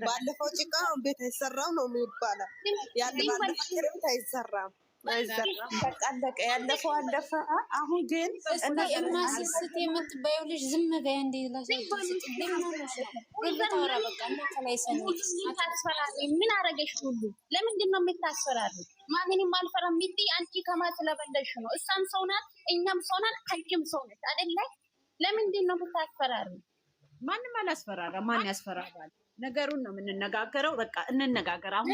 ባለፈው ጭቃ ቤት አይሰራም ነው የሚባለው። ያለ ባለፈው ክረምት አይሰራም። አለቀ። ያለፈው አለፈ። አሁን ግን ስስት የምትባየው ልጅ ዝም በያ እንደ ምን አረገሽ? ሁሉ ለምንድን ነው የምታስፈራሪ? ማንንም አልፈራም። ሚቲ አንቺ ከማ ስለበለሽ ነው። እሷም ሰው ናት፣ እኛም ሰው ናት፣ አንቺም ሰው ነች አይደለ? ለምንድን ነው የምታስፈራሪ? ማንም አላስፈራራ። ማን ያስፈራራል? ነገሩን ነው የምንነጋገረው። በቃ እንነጋገር። አሁን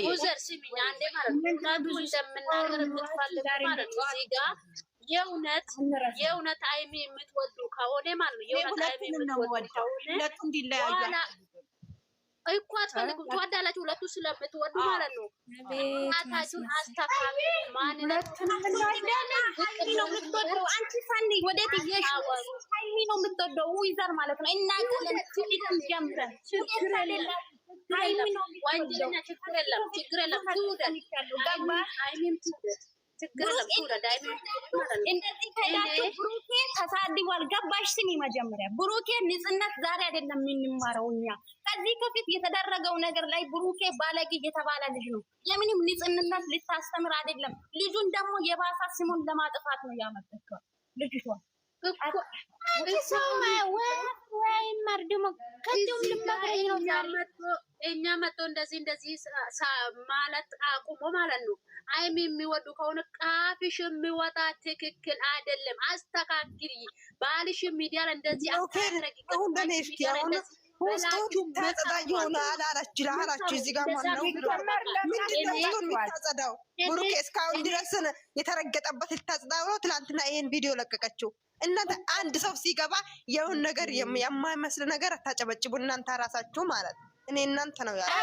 ኡዘር ሲሚኝ አንዴ ማለት ነው እንደምናገር የምትፈልጉ ማለት ነው እዚህ ጋር የእውነት አይሚ የምትወዱ ከሆነ ማለት ነው የእውነት አይሚ የምትወዱ ከሆነ እንዲለያዩ እኮ አትፈልጉም። ትወዳላችሁ ሁለቱ ስለምትወዱ ማለት ነው። አታችሁን አስተካክሉ። ማን ነው የምትወደው? አንቺ ሳኒ ወዴት እየሻወሩ ሃይሚ ነው የምትወደው ዊዘር ማለት ነው። እና ቀለም ሲሊደም ጀምረን ችግር የለም። ሃይሚ ነው ወንጀለኛ። ችግር የለም ትውደድ ገባ ሃይሚም ትውደድ ችግር የለም ትውደድ ሃይሚም እንደዚህ ከሄዳችሁ ብሩኬ ተሳድቧል። ገባሽ? ስሚ መጀመሪያ ብሩኬ ንጽህናት ዛሬ አይደለም የምንማረው እኛ ከዚህ ከፊት የተደረገው ነገር ላይ ብሩኬ ባለጌ የተባለ ልጅ ነው። የምንም ንጽህናት ልታስተምር አይደለም። ልጁን ደግሞ የባሳ ስሙን ለማጥፋት ነው ያመጣው ልጅቷ እኛ መጥቶ እንደዚህ ማለት አቁሞ ማለት ነው። አይሚ የሚወዱ ከሆነ ቃፊሽ የሚወጣ ትክክል አይደለም። አስተካክሪ። ባልሽ ሚዲያ ላይ እንደዚህ አስተካክሪ። ውስጡ ታጸዳ የሆነ አላላችሁ እዚህ ጋር ማለት ነው። ምንድን ነው የምታጸዳው? ብሩኬ እስካሁን ድረስ የተረገጠበት ልታጸዳው ነው። ትናንትና ይሄን ቪዲዮ ለቀቀችው። እናንተ አንድ ሰው ሲገባ የውን ነገር የማይመስል ነገር አታጨበጭቡ እናንተ ራሳችሁ ማለት ነው። እኔ እናንተ ነው ያለው።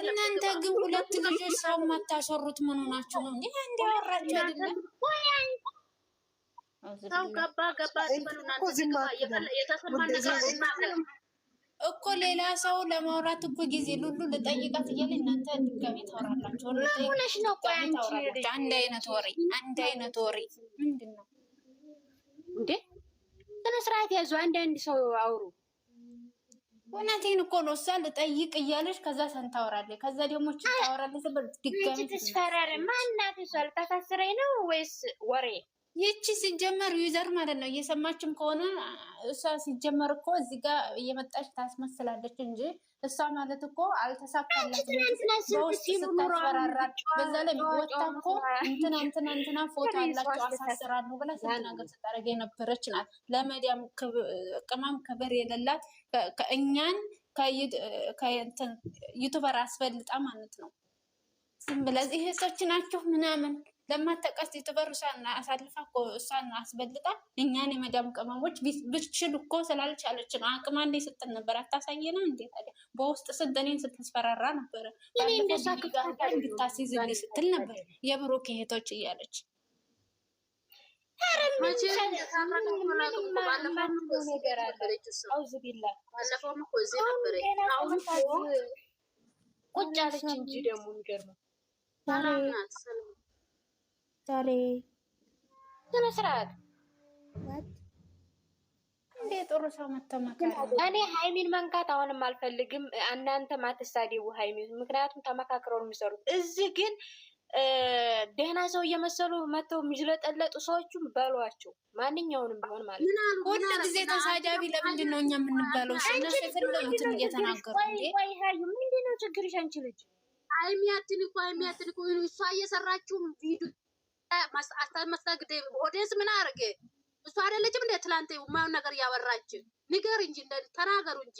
እናንተ ግን ሁለት ልጆች ሰው ማታሰሩት ምን ሆናችሁ ነው? እንዴ እንዲያወራችሁ አይደለም ሰው ገባ እኮ ሌላ ሰው ለማውራት እኮ ጊዜ ሉሉ ልጠይቃት እያለ እናንተ ድጋሜ ታወራላችሁ። አንድ አይነት ወሬ ምንድን ነው እንዴ? ስነ ስርዓት ያዙ። አንዳንድ ሰው አውሩ። እውነቴን እኮ ነው። እሷ ልጠይቅ እያለች ከዛ ሰንታወራለች። ከዛ ደግሞ ታወራለች። ድጋሜ ትስፈራረ ማናት? እሷ ልታሳስረኝ ነው ወይስ ወሬ? ይቺ ሲጀመር ዩዘር ማለት ነው። እየሰማችም ከሆነ እሷ ሲጀመር እኮ እዚህ ጋር እየመጣች ታስመስላለች እንጂ እሷ ማለት እኮ አልተሳካላትም። በውስጥ ስታስፈራራች በዛ ላይ ወጣ እኮ እንትና ፎቶ አላቸው አሳስራለሁ ብላ ስንት ነገር ስታደርግ የነበረች ናት። ለመዲያም ቅማም ክብር የሌላት እኛን ከዩቱበር አስፈልጣ ማለት ነው። ዝም ብላ እዚህ ሰዎች ናቸው ምናምን ለማተቀስ ዩቱበር እሷን አሳልፋ እኮ እሷን አስበልጣ እኛን የመዳም ቅመሞች ብችል እኮ ስላልቻለች ነው። አቅማ እንዴ ስትል ነበር። አታሳየና እንዴ ታዲያ በውስጥ ስንተኔን ስትስፈራራ ነበረ። እንድታስይዝልኝ ስትል ነበር የብሩክ እህቶች እያለች ቁጭ አለች እንጂ ደግሞ የሚገርመው ዛሬ ስነ ስርዓት እንዴ ጥሩ ሰው መተማከር። እኔ ሃይሚን መንካት አሁንም አልፈልግም። እናንተ ማትሳደቡ ሃይሚን፣ ምክንያቱም ተመካክረው ነው የሚሰሩት። እዚህ ግን ደህና ሰው እየመሰሉ መተው የሚዝለጠለጡ ሰዎችም በሏቸው። ማንኛውንም ቢሆን ማለት ነው። ሁሉ ጊዜ ተሳዳቢ ለምንድን ነው እኛ የምንባለው? እነሱ የፈለጉትን እየተናገሩ ወይ ሃዩ ምንድን ነው ችግርሽ? አንቺ ልጅ ሃይሚያትን እኮ እሷ እየሰራችው ቪዲዮ ማስታግደ ኦዲየንስ ምን አረገ? እሷ አይደለችም እንደ ትላንት ማን ነገር ያወራች ንገር እንጂ እንደ ተናገሩ እንጂ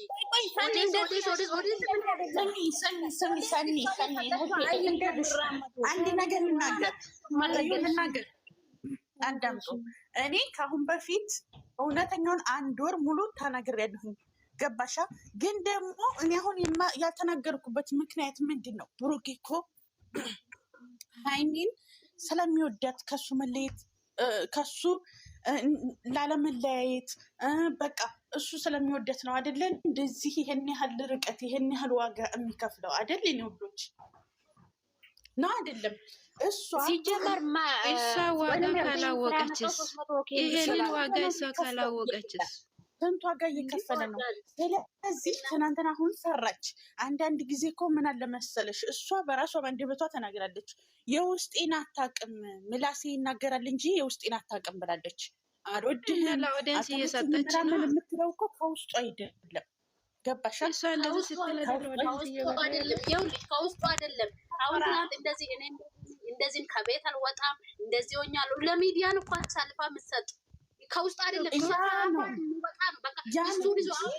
አንድ ነገር ልናገር አዳምጡ። እኔ ከአሁን በፊት እውነተኛውን 1 ወር ሙሉ ተናግሬያለሁኝ። ገባሻ? ግን ደግሞ እኔ አሁን ያልተናገርኩበት ምክንያት ምንድን ነው? ብሩኬ እኮ ሃይሚን ስለሚወዳት ከሱ መለየት ከሱ ላለመለያየት በቃ እሱ ስለሚወዳት ነው አይደለን? እንደዚህ ይሄን ያህል ርቀት ይሄን ያህል ዋጋ የሚከፍለው አይደል? እኔ ወዶች ነው አይደለም? እሷ ሲጀመር እሷ ዋጋ ካላወቀችስ? ይሄንን ዋጋ እሷ ካላወቀችስ? ስንት ዋጋ እየከፈለ ነው። ስለዚህ ትናንትና አሁን ሰራች። አንዳንድ ጊዜ እኮ ምን አለ መሰለሽ፣ እሷ በራሷ በአንደበቷ ተናግራለች። የውስጤን አታውቅም፣ ምላሴ ይናገራል እንጂ የውስጤን አታውቅም ብላለች። አልወድህም ለኦዲየንስ እየሰጠች ነው የምትለው እኮ ከውስጡ አይደለም። ገባሻ? እሷ እንደዚህ ስትል ከውስጡ አይደለም። አሁን ትናንት እንደዚህ እኔ እንደዚህ ከቤት አልወጣም እንደዚህ ሆኛለሁ ለሚዲያን እኮ አሳልፋ የምትሰጥ ከውስጥ አይደለም። በቃ እሱን ይዞ አሁን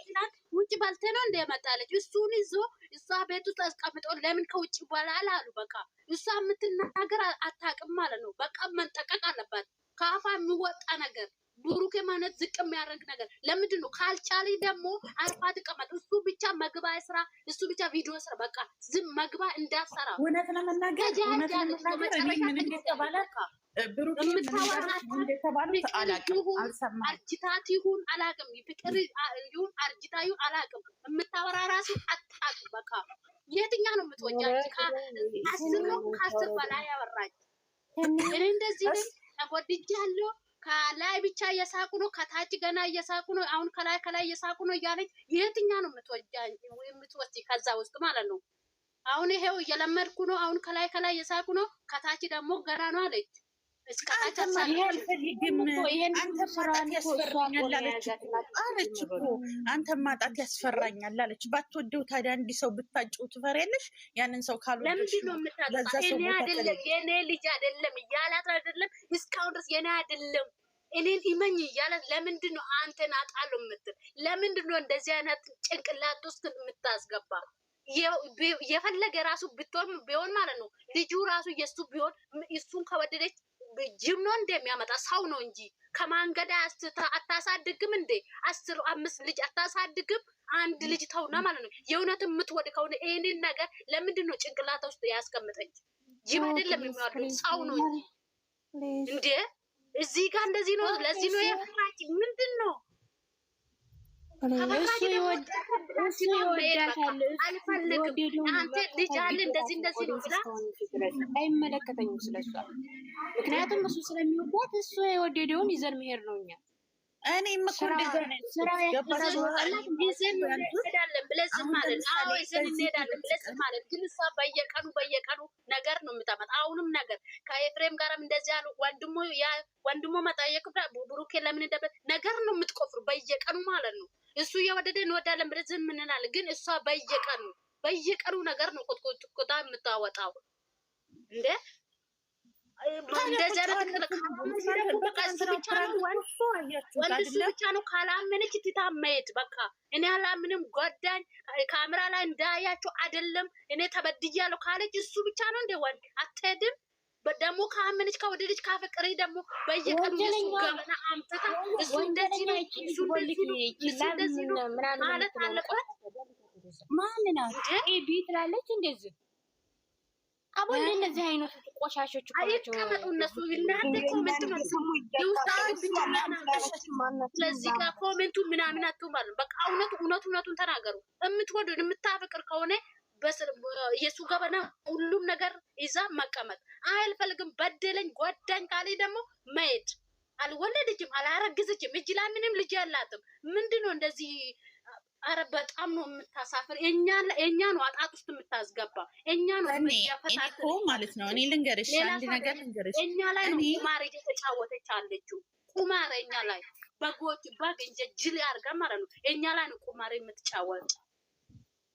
ውጭ ባልቴ ነው እንደ መጣለች። እሱን ይዞ እሷ ቤት ውስጥ አስቀምጦ ለምን ከውጭ ይባላል አሉ። በቃ እሷ የምትናገር አታውቅም ማለት ነው። በቃ መንጠቀቅ አለባት ከአፋ የሚወጣ ነገር ብሩክ ማለት ዝቅ የሚያደርግ ነገር ለምንድን ነው? ካልቻለ ደግሞ አርፋ ትቀመጥ። እሱ ብቻ መግባ ስራ፣ እሱ ብቻ ቪዲዮ ስራ። በቃ ዝም መግባ እንዳሰራ እውነት ለመናገር ምን እንደተባለ ብሩክ አርጅታት ይሁን አላውቅም፣ ፍቅር ይሁን አርጅታ ይሁን አላውቅም። የምታወራ ራሱ አታውቅም። በቃ የትኛ ነው የምትወጃት? ከአስር ነው ከአስር በላይ ያወራች። እኔ እንደዚህ ተጎድጃለሁ። ከላይ ብቻ እየሳቁ ነው፣ ከታች ገና እየሳቁ ነው። አሁን ከላይ እየሳቁ ነው እያለች የትኛ ነው የምትወስጂ ከዛ ውስጥ ማለት ነው። አሁን ይሄው እየለመድኩ ነው። አሁን ከላይ እየሳቁ ነው፣ ከታች ደግሞ ገና ነው አለች። አንተን ማጣት ያስፈራኛል አለች። ባትወደው ታዲያ እንዲህ ሰው ብታጭው ትፈሪያለሽ? ያንን ሰው ካልወደድሽ የኔ ልጅ አይደለም እያላት አይደለም እስካሁን ድረስ የኔ አይደለም እኔን ይመኝ እያላት ለምንድን ነው አንተን አጣለሁ የምትል? ለምንድን ነው እንደዚህ አይነት ጭንቅላት ውስጥ የምታስገባ? የፈለገ ራሱ ብትሆን ቢሆን ማለት ነው ልጁ ራሱ የሱ ቢሆን እሱን ከወደደች ጅም ነው እንደሚያመጣ ሰው ነው እንጂ ከማንገዳ አታሳድግም እንዴ? 5 ልጅ አታሳድግም? አንድ ልጅ ተውና ማለት ነው። የእውነት የምትወድ ከሆነ ይሄንን ነገር ለምንድን ነው ጭንቅላታ ውስጥ ያስቀምጠኝ? ጅም አይደለም የሚያወድ ሰው ነው እንጂ እንዴ። እዚህ ጋር እንደዚህ ነው። ለዚህ ነው የፈራች። ምንድን ነው እሱ ይወዳታል። አልፈልግም አንተ ልጅ አለ እንደዚህ ነው ብላ አይመለከተኝም ስለሷ። ምክንያቱም እሱ ስለሚወዳት እሱ የወደደውን ይዘን መሄድ ነው። እኛ እኔ እንሄዳለን ብለህ ማለት ግን እሷ በየቀኑ ነገር ነው የምታመጣ። አሁንም ነገር ከኤፍሬም ጋርም እንደዚህ ያሉ ወንድሞ መጠየቅ ብሩኬ ለምን እንደበት ነገር ነው የምትቆፍሩ በየቀኑ ማለት ነው። እሱ የወደደ እንወዳለን ብለህ ዝም እንላለን። ግን እሷ በየቀኑ ነገር ነው ቁጥቁጣ የምታወጣው እንዴ። እንደዚህ ብቻ ነው ካላመነች ትታመት። በቃ እኔ አላምንም ጎዳኝ ካሜራ ላይ እንዳያቸው አይደለም እኔ ተበድያለሁ ካለች እሱ ብቻ ነው እንደ ወንድ አትሄድም። ደግሞ ካመነች ከወደደች ካፈቀረ ደግሞ በየቀኑ እሱ ገበና አምጥታ እሱ እንደዚህ ነው ማለት አለበት። ማንና ቤት ላለች እንደዚህ አቦን እነዚህ አይነት ቆሻሾች አይቀመጡ እነሱ እናንተ ኮሜንት ነው ስለዚህ ጋር ኮሜንቱ ምናምን አትማሉ። በቃ እውነቱን ተናገሩ። የምትወዱን የምታፈቅር ከሆነ የሱ ገበና ሁሉም ነገር ይዛ መቀመጥ አልፈልግም። በደለኝ ጎዳኝ ካለ ደግሞ መሄድ። አልወለደችም፣ አላረግዘችም፣ እጅ ላይ ምንም ልጅ ያላትም። ምንድነው እንደዚህ? አረ በጣም ነው የምታሳፍር። እኛ ነው አጣጥ ውስጥ የምታስገባ። እኛ ነው እኮ ማለት ነው። እኔ ልንገርሽ አንድ ነገር ልንገርሽ። እኛ ላይ ነው ቁማር እየተጫወተች አለችው። ቁማር እኛ ላይ በጎች ባገኘ ጅል አድርጋ ማለት ነው። እኛ ላይ ነው ቁማር የምትጫወት።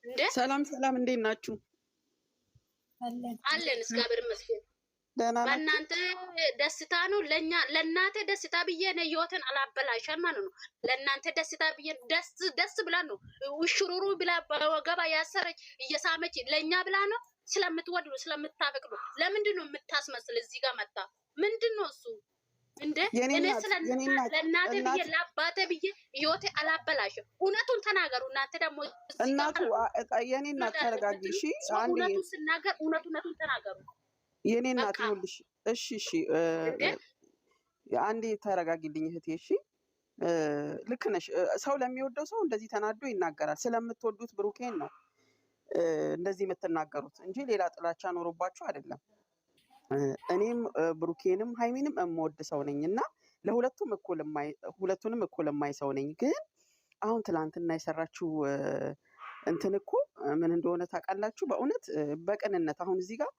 እንዴ ሰላም እንዴት ናችሁ? አለን እግዚአብሔር ይመስገን። በእናንተ ደስታ ነው ለእናንተ ደስታ ብዬ ነው ህይወትን አላበላሸን ማለት ነው። ለእናንተ ደስታ ብዬ ደስ ብላ ነው ውሽሩሩ ብላ በወገባ ያሰረች እየሳመች ለእኛ ብላ ነው። ስለምትወድ ነው ስለምታፈቅዱ። ለምንድን ነው የምታስመስል? እዚህ ጋር መጣ ምንድን ነው እሱ? እንዴ እኔ ለእናቴ ብዬ ለአባቴ ብዬ ህይወቴ አላበላሽም። እውነቱን ተናገሩ እናንተ ደግሞ እናቱ የኔ እናት ተረጋጊ። እሺ እውነቱን ስናገር እውነቱን ተናገሩ የኔ እናት ይኸውልሽ። እሺ አንዴ ተረጋጊልኝ እህቴ። እሺ ልክ ነሽ። ሰው ለሚወደው ሰው እንደዚህ ተናዶ ይናገራል። ስለምትወዱት ብሩኬን ነው። እንደዚህ የምትናገሩት እንጂ ሌላ ጥላቻ ኖሮባችሁ አይደለም። እኔም ብሩኬንም ሃይሚንም የምወድ ሰው ነኝ እና ሁለቱንም እኩል የማይ ሰው ነኝ። ግን አሁን ትላንትና የሰራችው እንትን እኮ ምን እንደሆነ ታውቃላችሁ? በእውነት በቅንነት አሁን እዚህ ጋር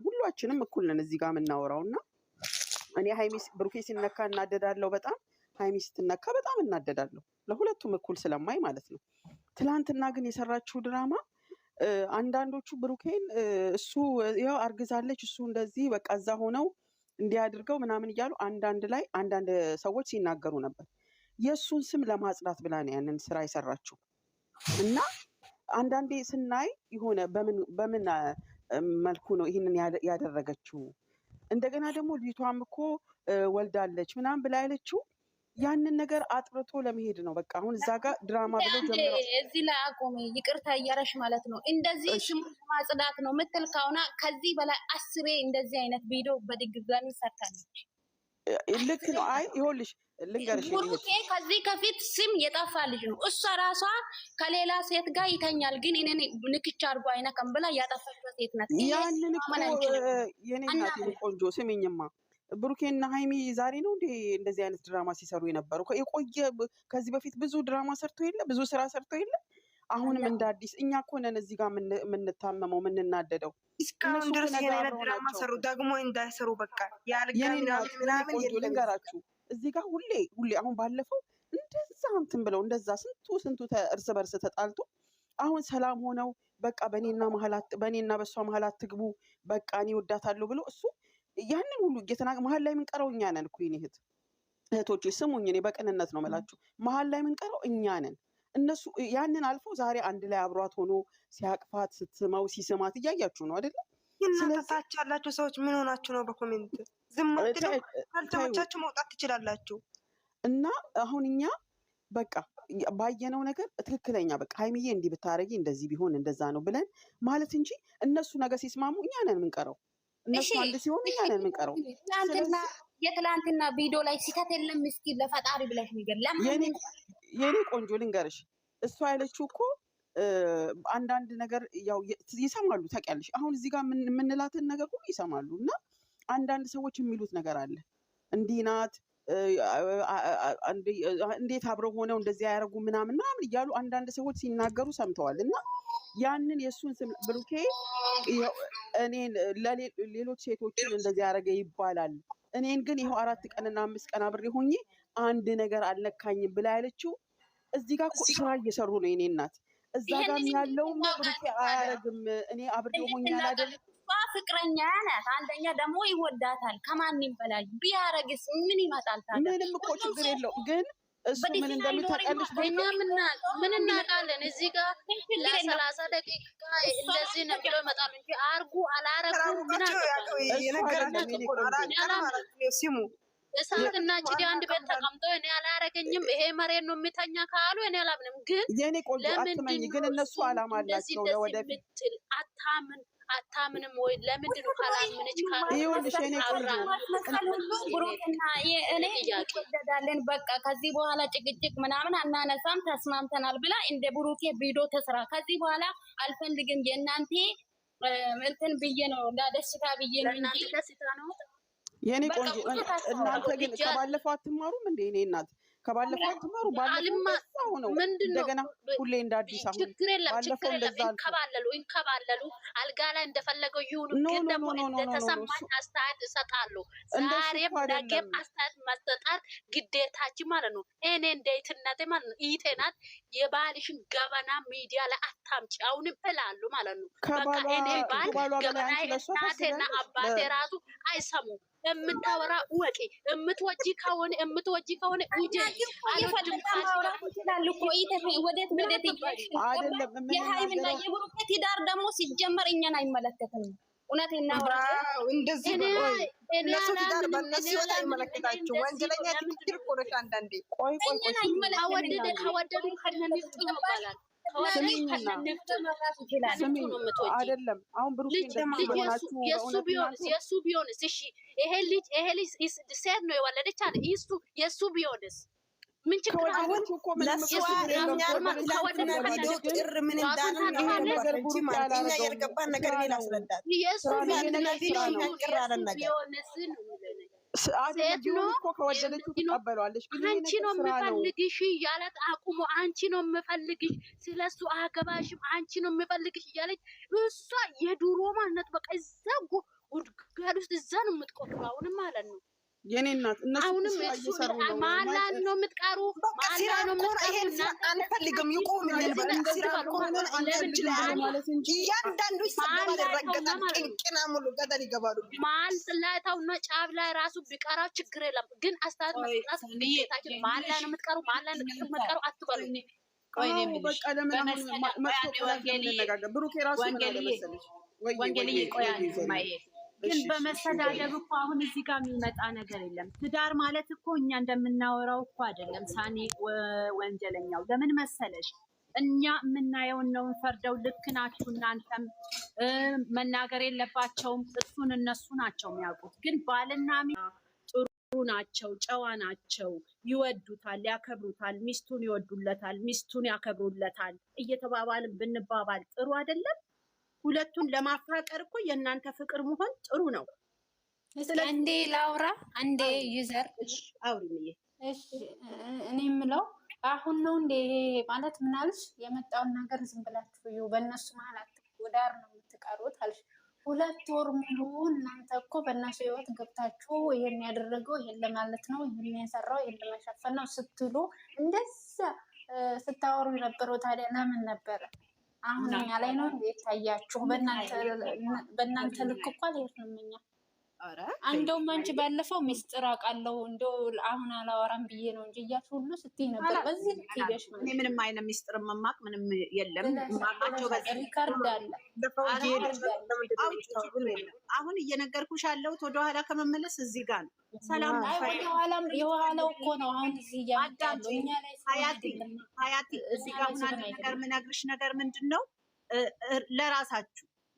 ሁላችንም እኩል ነን እዚህ ጋር የምናወራው እና እኔ ብሩኬ ሲነካ እናደዳለሁ በጣም፣ ሃይሚ ስትነካ በጣም እናደዳለሁ። ለሁለቱም እኩል ስለማይ ማለት ነው። ትላንትና ግን የሰራችው ድራማ አንዳንዶቹ ብሩኬን እሱ ያው አርግዛለች እሱ እንደዚህ በቃ እዛ ሆነው እንዲያድርገው ምናምን እያሉ አንዳንድ ሰዎች ሲናገሩ ነበር። የእሱን ስም ለማጽዳት ብላ ነው ያንን ስራ የሰራችው እና አንዳንዴ ስናይ የሆነ በምን መልኩ ነው ይህንን ያደረገችው? እንደገና ደግሞ ልጅቷም እኮ ወልዳለች ምናምን ብላ ያለችው ያንን ነገር አጥርቶ ለመሄድ ነው። በቃ አሁን እዛ ጋር ድራማ ብሎ ጀምረው እዚህ ላይ አቆሚ። ይቅርታ እያረሽ ማለት ነው። እንደዚህ ስሙ ማጽዳት ነው ምትል ከሆነ ከዚህ በላይ 10 እንደዚህ አይነት ቪዲዮ በድጋሚ ሰርታለች። ልክ ነው። አይ ይኸውልሽ ልንገርሽ፣ ብሩኬ ከዚህ ከፊት ስም የጠፋ ልጅ ነው። እሷ ራሷ ከሌላ ሴት ጋር ይተኛል፣ ግን እኔ ንክቻ አድርጎ አይነካም ብላ ያጠፋችው ሴት ናት። ያንን እኮ የኔ እናት ቆንጆ ስሚኝማ፣ ብሩኬና ሃይሚ ዛሬ ነው እንዴ እንደዚህ አይነት ድራማ ሲሰሩ የነበሩ? የቆየ ከዚህ በፊት ብዙ ድራማ ሰርቶ የለ ብዙ ስራ ሰርቶ የለ? አሁንም እንደ አዲስ እኛ እኮ ነን እዚህ ጋር የምንታመመው የምንናደደው። እስካሁን ድረስ የኔ ድራማ ሰሩ ደግሞ እንዳይሰሩ በቃ ያልጋ ምናምን ልንገራችሁ እዚህ ጋር ሁሌ አሁን ባለፈው እንደዛ እንትን ብለው እንደዛ ስንቱ እርስ በርስ ተጣልቶ አሁን ሰላም ሆነው በቃ በእኔና በሷ መሀል አትግቡ በቃ እኔ ወዳታለሁ ብሎ እሱ ያንን ሁሉ መሀል ላይ የምንቀረው እኛ ነን እኮ የኔ እህቶቼ ስሙኝ፣ እኔ በቅንነት ነው የምላችሁ። መሀል ላይ የምንቀረው እኛ ነን። እነሱ ያንን አልፎ ዛሬ አንድ ላይ አብሯት ሆኖ ሲያቅፋት ስትስመው ሲስማት እያያችሁ ነው አይደለም? ታች ያላችሁ ሰዎች ምን ሆናችሁ ነው? በኮሜንት ዝም ካልተመቻችሁ መውጣት ትችላላችሁ። እና አሁን እኛ በቃ ባየነው ነገር ትክክለኛ በቃ ሃይሚዬ እንዲህ ብታረጊ እንደዚህ ቢሆን እንደዛ ነው ብለን ማለት እንጂ እነሱ ነገር ሲስማሙ እኛ ነን የምንቀረው። እነሱ አንድ ሲሆኑ እኛ ነን የምንቀረው። የትላንትና ቪዲዮ ላይ ሲተት የለም። እስኪ ለፈጣሪ ብለሽ ነገር የኔ ቆንጆ ልንገርሽ፣ እሷ ያለችው እኮ አንዳንድ ነገር ያው ይሰማሉ ታውቂያለሽ። አሁን እዚህ ጋር የምንላትን ነገር ሁሉ ይሰማሉ እና አንዳንድ ሰዎች የሚሉት ነገር አለ። እንዲህ ናት እንዴት አብረው ሆነው እንደዚህ ያደርጉ ምናምን እያሉ አንዳንድ ሰዎች ሲናገሩ ሰምተዋል። እና ያንን የእሱን ስም ብሩኬ እኔን ሌሎች ሴቶችን እንደዚህ ያደረገ ይባላል፣ እኔን ግን ይኸው 4 ቀንና 5 ቀን አብሬ ሆኜ አንድ ነገር አልነካኝም ብላ ያለችው እዚህ ጋር ስራ እየሰሩ ነው የኔ እናት። እዛ ጋር ያለውም ብሩኬ አያረግም እኔ አብሬ ሆኜ አይደለም። ፍቅረኛ ናት። አንደኛ ደግሞ ይወዳታል ከማንም በላይ ቢያረግስ ምን ይመጣል ታዲያ? ምንም እኮ ችግር የለው። ግን እሱ ምን እንደምታውቃለሽ እኛ ምን እናውቃለን? እዚህ ጋር ለ30 ደቂቃ እንደዚህ ነው ብሎ ይመጣሉ እንጂ አርጉ አላረጉ ምን ሲሙ እሳትና ጭድ አንድ ቤት ተቀምጠው እኔ አላረገኝም ይሄ መሬት ነው የሚተኛ ካሉ እኔ አላምንም። ግን የኔ ቆንጆ አትመኝ። ግን እነሱ አላማ አላቸው ለወደፊት አታምንም ወይ? ለምንድን ነው ካላምነች ይኸውልሽ የኔ ቆንጆ ብሩክና እኔ ይወደዳለን በቃ ከዚህ በኋላ ጭቅጭቅ ምናምን አናነሳም ተስማምተናል ብላ እንደ ብሩኬ ቪዲዮ ተስራ ከዚህ በኋላ አልፈልግም የእናንተ እንትን ብዬ ነው ለደስታ ብዬ ነው እንጂ ደስታ ነው የኔ ቆንጆ። እናንተ ግን ከባለፈው አትማሩም እንዴ? እኔ እናት ከባለፈው አትማሩ። ባለፈው ነው እንደገና ሁሌ እንዳዲስ አሁን ችግር የለም እንከባለሉ አልጋ ላይ እንደፈለገው ይሁኑ። ግን ደግሞ እንደተሰማኝ አስተያየት እሰጣለሁ። ዛሬም ነገም አስተያየት መስጠት ግዴታችን ማለት ነው። እኔ እንደይትነቴ ማለት ነው ይቴ ናት። የባልሽን ገበና ሚዲያ ላይ አታምጪ አሁንም እላለሁ ማለት ነው። በቃ እኔ ባል ገበና እናቴና አባቴ ራሱ አይሰሙም። የምታወራ ወቂ የምትወጂ ከሆነ ውጪ አልወድም ካሉ ወዴት አይደለም። የሃይሚና የብሩክ ትዳር ደግሞ ሲጀመር እኛን አይመለከትም። እውነት እናወራ እንደዚህ እነሱ ትዳር በእነሱ ህይወት አይመለከታቸው። ወንጀለኛ ትክክል እኮ ነሽ። አንዳንዴ ቆይ ከወደዱ ከነንፍጡ ይባላል። አይደለም አሁን ብሩክ የሱ ቢሆንስ? እሺ ይሄ ልጅ ሴት ነው የወለደች አለ። የሱ ቢሆንስ? ምን ችግር አለ? አንቺ ነው የምፈልግሽ እያለት አቁሞ አንቺ ነው የምፈልግሽ ስለሱ አገባሽም አንቺ ነው የምፈልግሽ እያለች እሷ የዱሮ ማንነት በቃ እዛ ጉድጓድ ውስጥ እዛ ነው የምትቆፍረው አሁንም ማለት ነው። የኔ እናት እነሱ ማላን ነው የምትቀሩ ማላን ነው የምትቀሩ አንፈልግም ይቆምልን ማለት እንጂ እያንዳንዱ ይሰማል ቅንቅና ሙሉ ገደል ይገባሉ። ማል ስላታው ነው ጫፍ ላይ ራሱ ቢቀራ ችግር የለም ግን አስታት መስጣት ለየታችን ማላን ነው የምትቀሩ ማላን ነው የምትቀሩ አትበሉ። ቆይኔ በቃ ለምን መጥቶ ነገር ብሩክ ራሱ ምን አለ መሰለሽ ወንጌልዬ ቆያን ማየ ግን በመሰዳደብ እኮ አሁን እዚህ ጋር የሚመጣ ነገር የለም። ትዳር ማለት እኮ እኛ እንደምናወራው እኮ አይደለም። ሳኒ ወንጀለኛው ለምን መሰለሽ እኛ የምናየውን ነው ፈርደው ልክ ናችሁ እናንተም መናገር የለባቸውም እሱን እነሱ ናቸው የሚያውቁት። ግን ባልና ሚስት ጥሩ ናቸው፣ ጨዋ ናቸው፣ ይወዱታል፣ ያከብሩታል፣ ሚስቱን ይወዱለታል፣ ሚስቱን ያከብሩለታል እየተባባልን ብንባባል ጥሩ አይደለም? ሁለቱን ለማፋቀር እኮ የእናንተ ፍቅር መሆን ጥሩ ነው። አንዴ ላውራ አንዴ ዩዘር አውሪኝ። እኔ የምለው አሁን ነው እንዴ ማለት ምናልሽ የመጣውን ነገር ዝም ብላችሁ እዩ በእነሱ መሀል አትወዳር ነው የምትቀሩት አልሽ። 2 ወር ሙሉ እናንተ እኮ በእነሱ ህይወት ገብታችሁ ይሄን ያደረገው ይሄን ለማለት ነው ይሄን የሰራው ይሄን ለማሸፈን ነው ስትሉ እንደዛ ስታወሩ የነበረው ታዲያ ለምን ነበረ? አሁን እኛ ላይ ነው የታያችሁ። በእናንተ ልክ እኮ አልሄድንም እኛ። እንደውም አንቺ ባለፈው ሚስጥር አውቃለሁ እንደው አሁን አላወራም ብዬ ነው እንጂ እያልሽ ሁሉ ስትይ ነበር። በዚህ ልክ ሄደሽ ነው። እኔ ምንም አይነት ሚስጥር መማቅ ምንም የለም። ማቃቸው በዚህ ሪካርድ አለ። አሁን እየነገርኩሽ ያለሁት ወደኋላ ከመመለስ እዚህ ጋር ነው። ሰላም ወደኋላም የኋላው እኮ ነው አሁን እዚህ እያመጣለሁ እኛ ላይ ሀያቲ እዚህ ጋር አሁን አንድ ነገር የምነግርሽ ነገር ምንድን ነው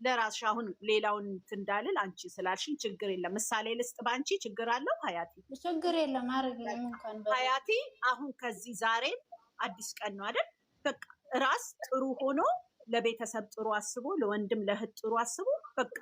ለራስሽ አሁን ሌላውን እንዳልል አንቺ ስላልሽኝ ችግር የለም። ምሳሌ ልስጥ ባንቺ ችግር አለው ሀያቲ? ችግር የለም አረግኝ እንኳን ሀያቲ አሁን ከዚህ ዛሬም አዲስ ቀን ነው አይደል? በቃ ራስ ጥሩ ሆኖ ለቤተሰብ ጥሩ አስቦ ለወንድም ለእህት ጥሩ አስቦ በቃ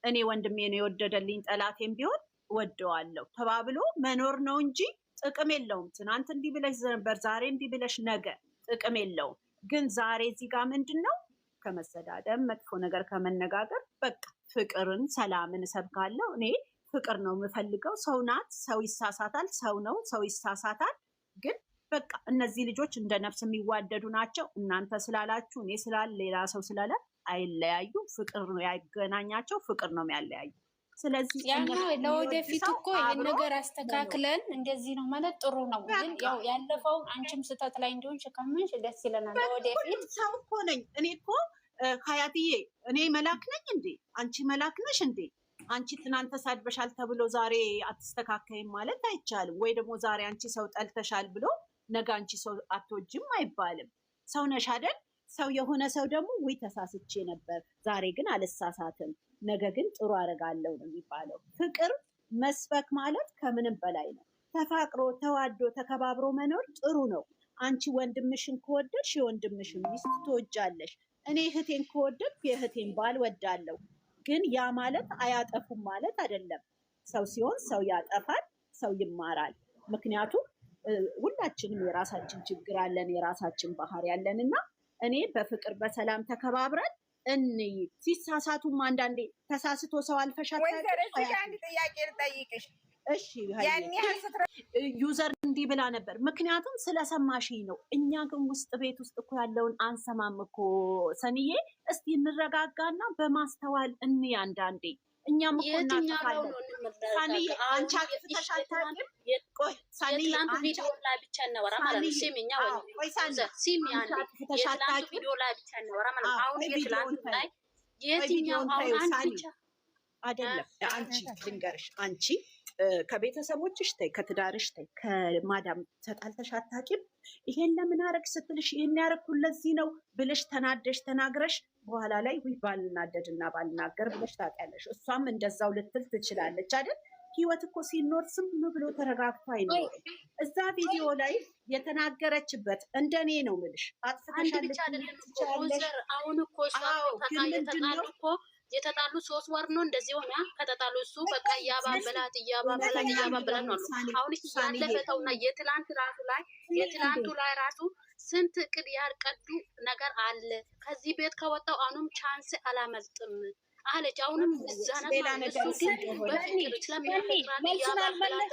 እኔ ወንድሜ ነው የወደደልኝ ጠላቴም ቢሆን ወደዋለሁ ተባብሎ መኖር ነው እንጂ ጥቅም የለውም። ትናንት እንዲህ ብለሽ ነበር ዛሬ እንዲህ ብለሽ ነገ ጥቅም የለውም። ግን ዛሬ እዚህ ጋር ምንድን ነው ከመሰዳደብ መጥፎ ነገር ከመነጋገር በቃ ፍቅርን ሰላምን እሰብካለሁ። እኔ ፍቅር ነው የምፈልገው። ሰው ናት፣ ሰው ይሳሳታል፣ ሰው ነው፣ ሰው ይሳሳታል። ግን በቃ እነዚህ ልጆች እንደ ነፍስ የሚዋደዱ ናቸው። እናንተ ስላላችሁ እኔ ስላል ሌላ ሰው ስላለ አይለያዩ። ፍቅር ነው ያገናኛቸው፣ ፍቅር ነው የሚያለያዩ። ስለዚህ ለወደፊት እኮ ይሄን ነገር አስተካክለን እንደዚህ ነው ማለት ጥሩ ነው። ግን ያው ያለፈው አንቺም ስህተት ላይ እንዲሆን ሸካመንሽ ደስ ይለናል። ለወደፊት ሰው እኮ ነኝ እኔ እኮ ሀያትዬ፣ እኔ መላክ ነኝ እንዴ? አንቺ መላክ ነሽ እንዴ? አንቺ ትናንት ተሳድበሻል ተብሎ ዛሬ አትስተካከይም ማለት አይቻልም። ወይ ደግሞ ዛሬ አንቺ ሰው ጠልተሻል ብሎ ነገ አንቺ ሰው አትወጂም አይባልም። ሰው ነሽ አይደል? ሰው የሆነ ሰው ደግሞ ወይ ተሳስቼ ነበር ዛሬ ግን አልሳሳትም ነገ ግን ጥሩ አደርጋለሁ ነው የሚባለው። ፍቅር መስበክ ማለት ከምንም በላይ ነው። ተፋቅሮ ተዋዶ ተከባብሮ መኖር ጥሩ ነው። አንቺ ወንድምሽን ከወደድሽ የወንድምሽን ሚስት ትወጃለሽ። እኔ እህቴን ከወደድኩ የእህቴን ባል ወዳለሁ። ግን ያ ማለት አያጠፉም ማለት አይደለም። ሰው ሲሆን ሰው ያጠፋል፣ ሰው ይማራል። ምክንያቱም ሁላችንም የራሳችን ችግር አለን፣ የራሳችን ባህሪ ያለን እና እኔ በፍቅር በሰላም ተከባብረን እንይ። ሲሳሳቱም አንዳንዴ ተሳስቶ ሰው አልፈሻል። አንድ ጥያቄ ልጠይቅሽ። እሺ ዩዘር እንዲህ ብላ ነበር። ምክንያቱም ስለሰማሽኝ ነው። እኛ ግን ውስጥ ቤት ውስጥ እኮ ያለውን አንሰማም እኮ ሰንዬ። እስቲ እንረጋጋና በማስተዋል እንይ አንዳንዴ። እኛም እኮ እናጠፋለን። ሳንዬ አንቺ አጥፍተሽ አታውቂም። ቆይ ሳንዬ አንቺ ቪዲዮ ላይ ብቻ እናወራ ማለት ነው። ሲሚኛ ወይ ሲሚ አንዴ የትላንት ቪዲዮ ላይ ብቻ እናወራ ማለት ነው። አሁን የትላንት ላይ የትኛው አሁን አንቺ ብቻ አይደለም። አንቺ ልንገርሽ፣ አንቺ ከቤተሰቦችሽ ተይ፣ ከትዳርሽ ተይ፣ ከማዳም ተጣልተሽ አታውቂም። ይሄን ለምን አደረግሽ ስትልሽ ይሄን ያደረኩት ለዚህ ነው ብለሽ ተናደሽ ተናግረሽ በኋላ ላይ ወይ ባልናደድና ባልናገር ብለሽ ታውቂያለሽ። እሷም እንደዛው ልትል ትችላለች አይደል? ህይወት እኮ ሲኖር ዝም ብሎ ተረጋግቶ አይኖርም። እዛ ቪዲዮ ላይ የተናገረችበት እንደኔ ነው የምልሽ። አጥፍተሻለች ትችላለሽ። አሁን እኮ የተጣሉ እኮ የተጣሉ 3 ወር ነው እንደዚህ ሆነ። ከተጣሉ እሱ በቃ እያባበላት ነው። አሁን ያለፈተውና የትላንቱ ላይ ራሱ ስንት እቅድ ያርቀዱ ነገር አለ። ከዚህ ቤት ከወጣው አሁንም ቻንስ አላመልጥም አለች። አሁንም ሌላ ነገር በፍቅር ስለሚያፈቅራት እያባበላት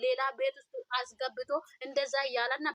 ሌላ ቤት ውስጥ አስገብቶ እንደዛ እያለና